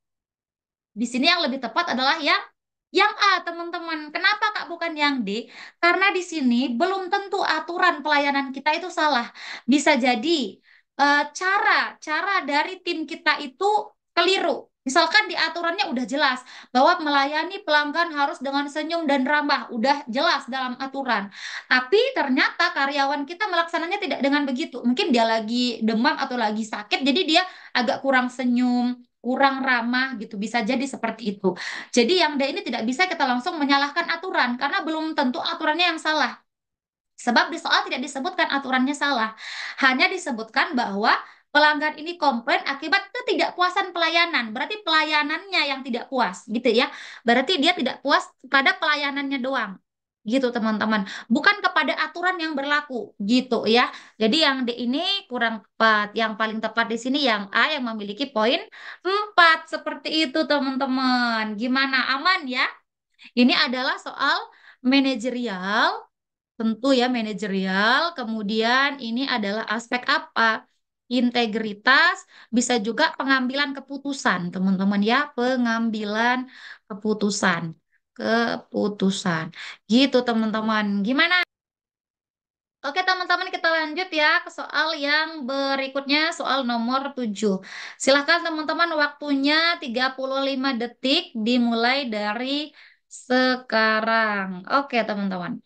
[SPEAKER 1] Di sini yang lebih tepat adalah yang A, teman-teman. Kenapa Kak bukan yang D? Karena di sini belum tentu aturan pelayanan kita itu salah. Bisa jadi cara cara dari tim kita itu keliru. Misalkan di aturannya udah jelas bahwa melayani pelanggan harus dengan senyum dan ramah, udah jelas dalam aturan. Tapi ternyata karyawan kita melaksananya tidak dengan begitu. Mungkin dia lagi demam atau lagi sakit, jadi dia agak kurang senyum, kurang ramah gitu, bisa jadi seperti itu. Jadi yang D ini tidak bisa kita langsung menyalahkan aturan karena belum tentu aturannya yang salah. Sebab di soal tidak disebutkan aturannya salah, hanya disebutkan bahwa pelanggan ini komplain akibat ketidakpuasan pelayanan. Berarti pelayanannya yang tidak puas, gitu ya. Berarti dia tidak puas pada pelayanannya doang. Gitu teman-teman, bukan kepada aturan yang berlaku gitu ya. Jadi yang D ini kurang tepat. Yang paling tepat di sini yang A yang memiliki poin 4 seperti itu teman-teman. Gimana, aman ya? Ini adalah soal manajerial, tentu ya manajerial. Kemudian ini adalah aspek apa? Integritas, bisa juga pengambilan keputusan, teman-teman ya, pengambilan keputusan. Keputusan. Gitu, teman-teman. Gimana? Oke, teman-teman, kita lanjut ya ke soal yang berikutnya, soal nomor 7. Silahkan teman-teman, waktunya 35 detik dimulai dari sekarang. Oke, teman-teman.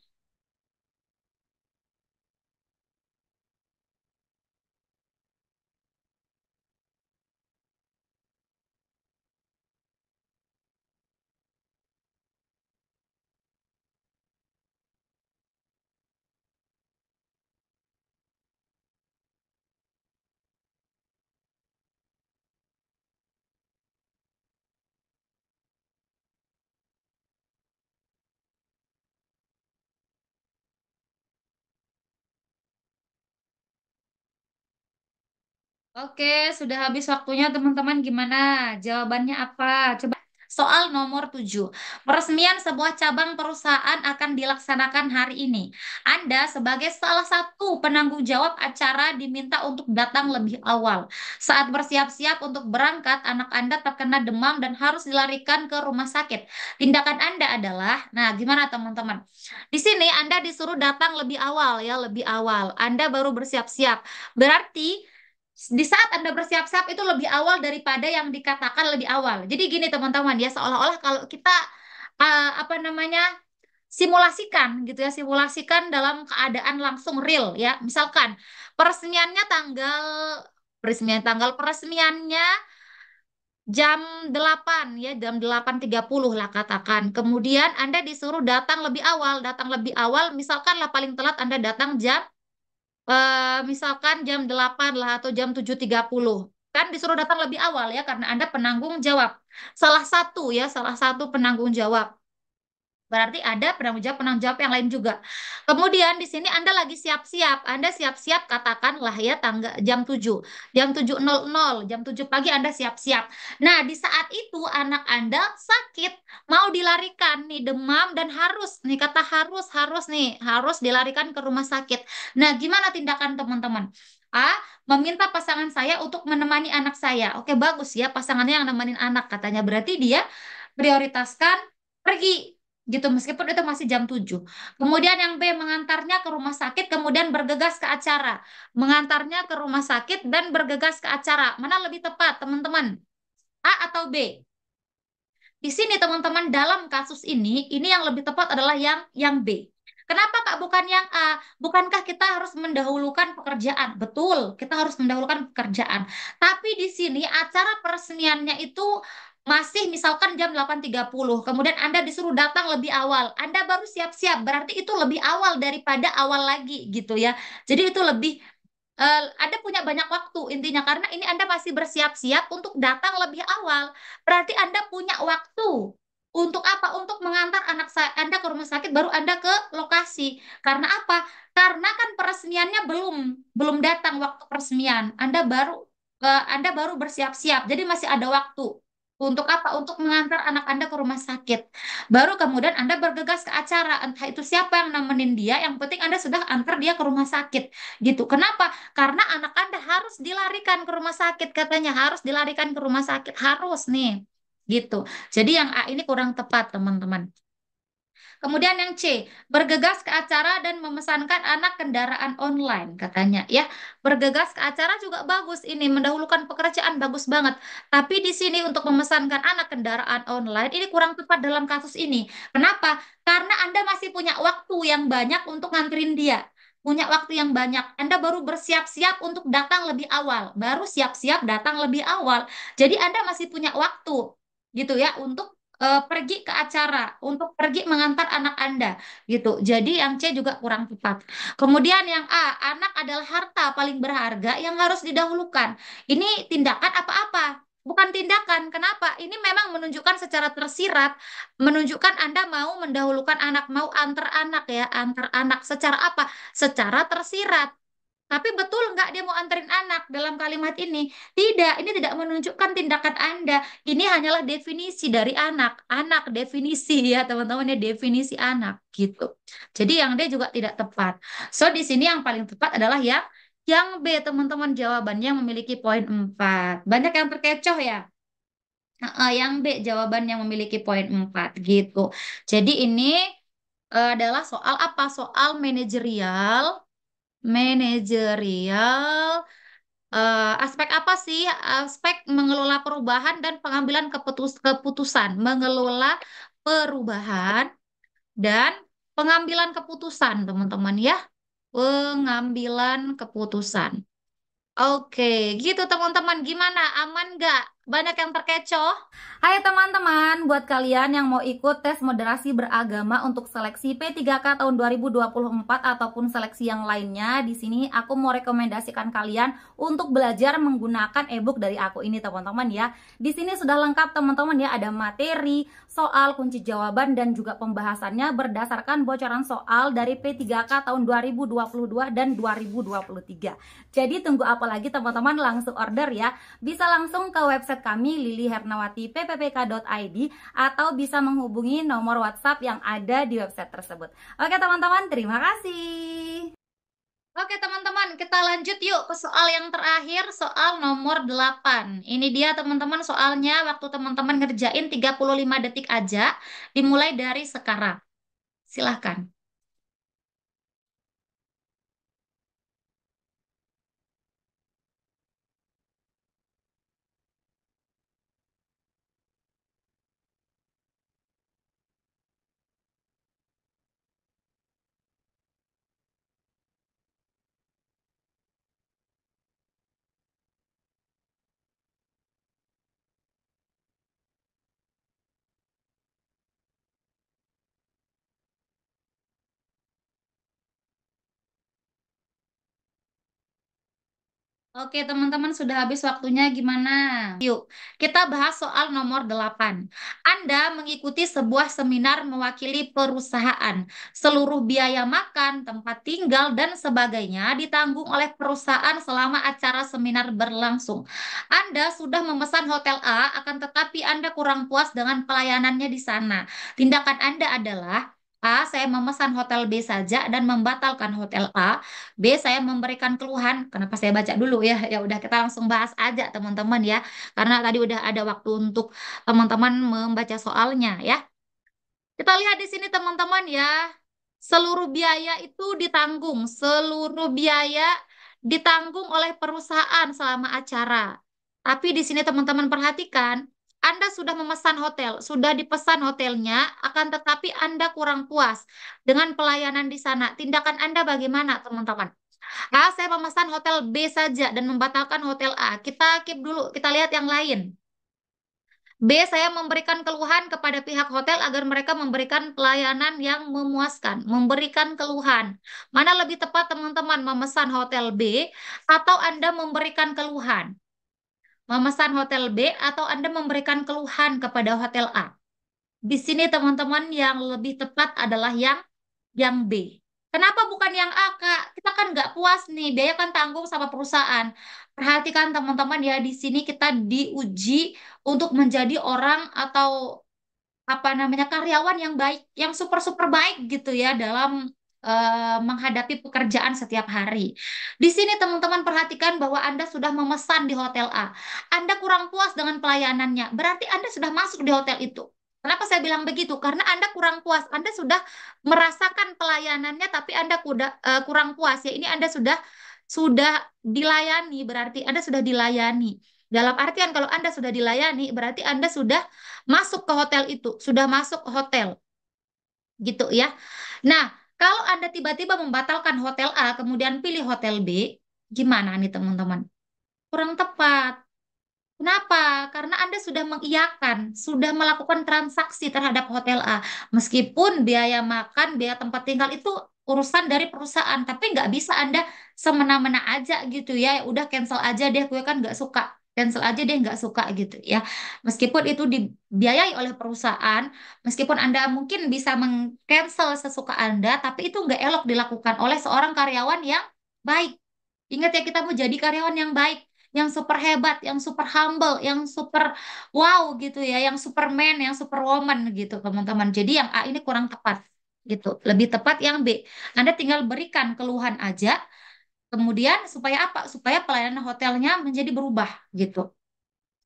[SPEAKER 1] Oke, sudah habis waktunya teman-teman. Gimana? Jawabannya apa? Coba soal nomor 7. Peresmian sebuah cabang perusahaan akan dilaksanakan hari ini. Anda sebagai salah satu penanggung jawab acara diminta untuk datang lebih awal. Saat bersiap-siap untuk berangkat, anak Anda terkena demam dan harus dilarikan ke rumah sakit. Tindakan Anda adalah, nah gimana teman-teman? Di sini Anda disuruh datang lebih awal ya, lebih awal. Anda baru bersiap-siap. Berarti Di saat Anda bersiap-siap itu lebih awal daripada yang dikatakan lebih awal. Jadi gini teman-teman ya, seolah-olah kalau kita apa namanya simulasikan gitu ya, simulasikan dalam keadaan langsung real ya. Misalkan peresmiannya tanggal peresmiannya jam 8 ya, jam 8.30 lah katakan. Kemudian Anda disuruh datang lebih awal, misalkan lah paling telat Anda datang misalkan jam 8 lah atau jam 7.30. Kan disuruh datang lebih awal ya karena Anda penanggung jawab. Salah satu penanggung jawab. Berarti ada penanggung jawab yang lain juga. Kemudian di sini Anda lagi siap-siap. Anda siap-siap katakanlah ya tanggal jam 7. Jam 7 pagi Anda siap-siap. Nah, di saat itu anak Anda sakit, mau dilarikan nih demam dan harus nih, harus dilarikan ke rumah sakit. Nah, gimana tindakan teman-teman? A, meminta pasangan saya untuk menemani anak saya. Oke, bagus ya, pasangannya yang nemenin anak katanya. Berarti dia prioritaskan pergi gitu meskipun itu masih jam 7. Kemudian yang B mengantarnya ke rumah sakit kemudian bergegas ke acara. Mengantarnya ke rumah sakit dan bergegas ke acara. Mana lebih tepat, teman-teman? A atau B? Di sini teman-teman dalam kasus ini yang lebih tepat adalah yang B. Kenapa Kak bukan yang A? Bukankah kita harus mendahulukan pekerjaan? Betul, kita harus mendahulukan pekerjaan. Tapi di sini acara peresmiannya itu masih misalkan jam 8.30. Kemudian Anda disuruh datang lebih awal. Anda baru siap-siap, berarti itu lebih awal daripada awal lagi gitu ya. Jadi itu lebih Anda punya banyak waktu intinya karena ini Anda masih bersiap-siap untuk datang lebih awal. Berarti Anda punya waktu untuk apa? Untuk mengantar Anda ke rumah sakit baru Anda ke lokasi. Karena apa? Karena kan peresmiannya belum datang waktu peresmian. Anda baru bersiap-siap. Jadi masih ada waktu. Untuk apa? Untuk mengantar anak Anda ke rumah sakit. Baru kemudian Anda bergegas ke acara. Entah itu siapa yang nemenin dia, yang penting Anda sudah antar dia ke rumah sakit. Gitu. Kenapa? Karena anak Anda harus dilarikan ke rumah sakit, katanya harus dilarikan ke rumah sakit, harus nih. Gitu. Jadi yang A ini kurang tepat, teman-teman. Kemudian yang C, bergegas ke acara dan memesankan anak kendaraan online, katanya. Ya, bergegas ke acara juga bagus ini, mendahulukan pekerjaan bagus banget. Tapi di sini untuk memesankan anak kendaraan online ini kurang tepat dalam kasus ini. Kenapa? Karena Anda masih punya waktu yang banyak untuk nganterin dia. Punya waktu yang banyak. Anda baru bersiap-siap untuk datang lebih awal. Baru siap-siap datang lebih awal. Jadi Anda masih punya waktu gitu ya untuk pergi ke acara, untuk pergi mengantar anak Anda gitu. Jadi yang C juga kurang tepat. Kemudian yang A, anak adalah harta paling berharga yang harus didahulukan. Ini tindakan apa-apa? Bukan tindakan. Kenapa? Ini memang menunjukkan secara tersirat, menunjukkan Anda mau mendahulukan anak, mau antar anak ya, antar anak. Secara apa? Secara tersirat. Tapi betul nggak dia mau anterin anak dalam kalimat ini? Tidak, ini tidak menunjukkan tindakan Anda. Ini hanyalah definisi dari anak. Anak definisi ya teman-teman ya definisi anak gitu. Jadi yang D juga tidak tepat. So di sini yang paling tepat adalah yang B teman-teman jawabannya yang memiliki poin 4. Banyak yang terkecoh ya. Yang B jawaban yang memiliki poin 4 gitu. Jadi ini adalah soal apa? Soal manajerial. Aspek apa sih? Aspek mengelola perubahan dan pengambilan keputusan. Mengelola perubahan dan pengambilan keputusan, teman-teman ya. Pengambilan keputusan. Oke, gitu teman-teman. Gimana? Aman nggak? Banyak yang terkecoh? Hai teman-teman, buat kalian yang mau ikut tes moderasi beragama untuk seleksi P3K tahun 2024 ataupun seleksi yang lainnya, di sini aku mau rekomendasikan kalian untuk belajar menggunakan ebook dari aku ini teman-teman ya. Di sini sudah lengkap teman-teman ya, ada materi, soal, kunci jawaban dan juga pembahasannya berdasarkan bocoran soal dari P3K tahun 2022 dan 2023. Jadi tunggu apa lagi teman-teman, langsung order ya. Bisa langsung ke website kami lilihernawati.ppk.id atau bisa menghubungi nomor WhatsApp yang ada di website tersebut. Oke teman-teman, terima kasih. Oke teman-teman, kita lanjut yuk ke soal yang terakhir, soal nomor 8. Ini dia teman-teman soalnya, waktu teman-teman ngerjain 35 detik aja, dimulai dari sekarang. Silahkan. Oke, teman-teman sudah habis waktunya gimana? Yuk, kita bahas soal nomor 8. Anda mengikuti sebuah seminar mewakili perusahaan. Seluruh biaya makan, tempat tinggal, dan sebagainya ditanggung oleh perusahaan selama acara seminar berlangsung. Anda sudah memesan hotel A, akan tetapi Anda kurang puas dengan pelayanannya di sana. Tindakan Anda adalah A. Saya memesan hotel B saja dan membatalkan hotel A. B, saya memberikan keluhan. Kenapa saya baca dulu ya? Ya udah kita langsung bahas aja teman-teman ya. Karena tadi udah ada waktu untuk teman-teman membaca soalnya ya. Kita lihat di sini teman-teman ya. Seluruh biaya itu ditanggung. Seluruh biaya ditanggung oleh perusahaan selama acara. Tapi di sini teman-teman perhatikan, Anda sudah memesan hotel, sudah dipesan hotelnya, akan tetapi Anda kurang puas dengan pelayanan di sana. Tindakan Anda bagaimana, teman-teman? A, saya memesan hotel B saja dan membatalkan hotel A. Kita keep dulu, kita lihat yang lain. B, saya memberikan keluhan kepada pihak hotel agar mereka memberikan pelayanan yang memuaskan. Memberikan keluhan. Mana lebih tepat teman-teman, memesan hotel B atau Anda memberikan keluhan? Memesan hotel B atau Anda memberikan keluhan kepada hotel A? Di sini teman-teman yang lebih tepat adalah yang B. Kenapa bukan yang A, Kak? Kita kan nggak puas nih, biaya kan tanggung sama perusahaan. Perhatikan teman-teman ya, di sini kita diuji untuk menjadi orang atau apa namanya karyawan yang baik, yang super-super baik gitu ya dalam menghadapi pekerjaan setiap hari. Di sini teman-teman perhatikan bahwa Anda sudah memesan di hotel A. Anda kurang puas dengan pelayanannya, berarti Anda sudah masuk di hotel itu. Kenapa saya bilang begitu? Karena Anda kurang puas. Anda sudah merasakan pelayanannya, tapi Anda kurang puas. Ya, ini Anda sudah dilayani, berarti Anda sudah dilayani. Dalam artian kalau Anda sudah dilayani, berarti Anda sudah masuk ke hotel itu, sudah masuk ke hotel, gitu ya. Nah, kalau Anda tiba-tiba membatalkan hotel A, kemudian pilih hotel B, gimana nih teman-teman? Kurang tepat. Kenapa? Karena Anda sudah mengiyakan, sudah melakukan transaksi terhadap hotel A. Meskipun biaya makan, biaya tempat tinggal itu urusan dari perusahaan, tapi nggak bisa Anda semena-mena aja gitu ya. Udah cancel aja deh, gue kan nggak suka. Cancel aja deh nggak suka gitu ya. Meskipun itu dibiayai oleh perusahaan, meskipun Anda mungkin bisa meng-cancel sesuka Anda, tapi itu nggak elok dilakukan oleh seorang karyawan yang baik. Ingat ya, kita mau jadi karyawan yang baik, yang super hebat, yang super humble, yang super wow gitu ya, yang superman, yang superwoman gitu teman-teman. Jadi yang A ini kurang tepat gitu. Lebih tepat yang B. Anda tinggal berikan keluhan aja, kemudian supaya apa? Supaya pelayanan hotelnya menjadi berubah gitu.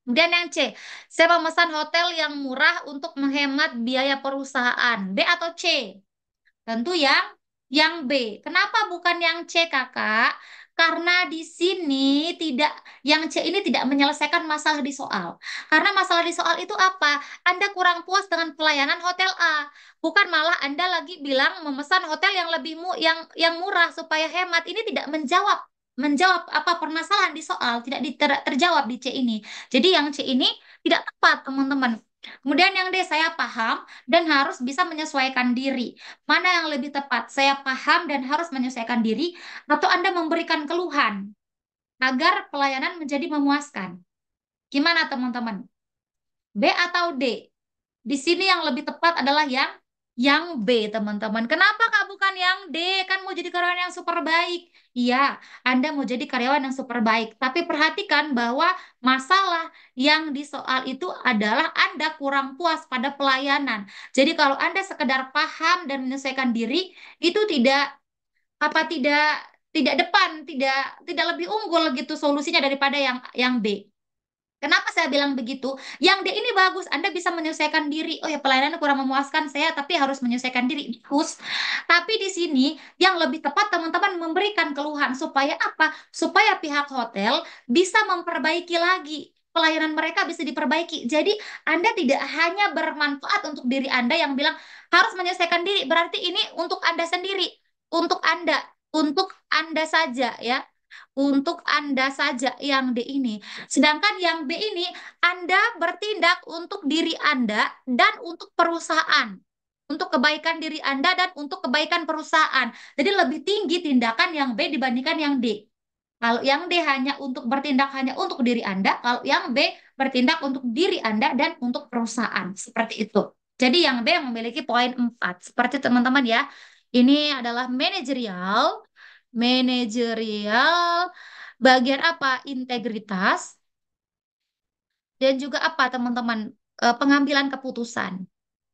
[SPEAKER 1] Kemudian yang C, saya memesan hotel yang murah untuk menghemat biaya perusahaan. B atau C? Tentu yang B. Kenapa bukan yang C, Kakak? Karena di sini yang C ini tidak menyelesaikan masalah di soal. Karena masalah di soal itu apa? Anda kurang puas dengan pelayanan hotel A. Bukan malah Anda lagi bilang memesan hotel yang lebih yang murah supaya hemat. Ini tidak menjawab apa permasalahan di soal, tidak terjawab di C ini. Jadi yang C ini tidak tepat, teman-teman. Kemudian yang D, saya paham dan harus bisa menyesuaikan diri. Mana yang lebih tepat? Saya paham dan harus menyesuaikan diri, atau Anda memberikan keluhan agar pelayanan menjadi memuaskan. Gimana teman-teman? B atau D? Di sini yang lebih tepat adalah yang B, teman-teman. Kenapa Kak bukan yang D? Kan mau jadi karyawan yang super baik. Iya, Anda mau jadi karyawan yang super baik. Tapi perhatikan bahwa masalah yang di soal itu adalah Anda kurang puas pada pelayanan. Jadi kalau Anda sekedar paham dan menyesuaikan diri, itu tidak tidak depan, tidak lebih unggul gitu solusinya daripada yang B. Kenapa saya bilang begitu? Yang D ini bagus, Anda bisa menyesuaikan diri. Oh ya, pelayanan kurang memuaskan saya, tapi harus menyesuaikan diri. Bagus. Tapi di sini yang lebih tepat teman-teman memberikan keluhan supaya apa? Supaya pihak hotel bisa memperbaiki lagi. Pelayanan mereka bisa diperbaiki. Jadi Anda tidak hanya bermanfaat untuk diri Anda yang bilang harus menyesuaikan diri. Berarti ini untuk Anda sendiri, untuk Anda saja ya. Untuk Anda saja yang D ini. Sedangkan yang B ini, Anda bertindak untuk diri Anda dan untuk perusahaan. Untuk kebaikan diri Anda dan untuk kebaikan perusahaan. Jadi lebih tinggi tindakan yang B dibandingkan yang D. Kalau yang D hanya untuk bertindak hanya untuk diri Anda, kalau yang B bertindak untuk diri Anda dan untuk perusahaan. Seperti itu. Jadi yang B yang memiliki poin 4. Seperti teman-teman ya. Ini adalah manajerial. Manajerial. Bagian apa? Integritas. Dan juga apa teman-teman? Pengambilan keputusan.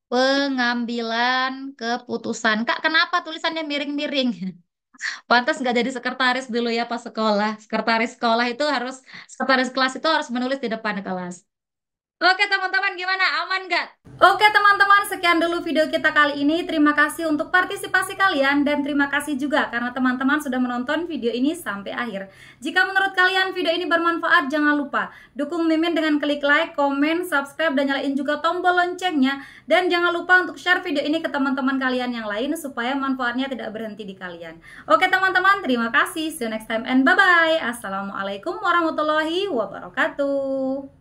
[SPEAKER 1] Pengambilan keputusan. Kak, kenapa tulisannya miring-miring? Pantas nggak jadi sekretaris dulu ya pas sekolah. Sekretaris sekolah itu harus, sekretaris kelas itu harus menulis di depan kelas. Oke teman-teman, gimana? Aman nggak? Oke teman-teman, sekian dulu video kita kali ini. Terima kasih untuk partisipasi kalian dan terima kasih juga karena teman-teman sudah menonton video ini sampai akhir. Jika menurut kalian video ini bermanfaat, jangan lupa dukung Mimin dengan klik like, komen, subscribe, dan nyalain juga tombol loncengnya. Dan jangan lupa untuk share video ini ke teman-teman kalian yang lain supaya manfaatnya tidak berhenti di kalian. Oke teman-teman, terima kasih. See you next time and bye-bye. Assalamualaikum warahmatullahi wabarakatuh.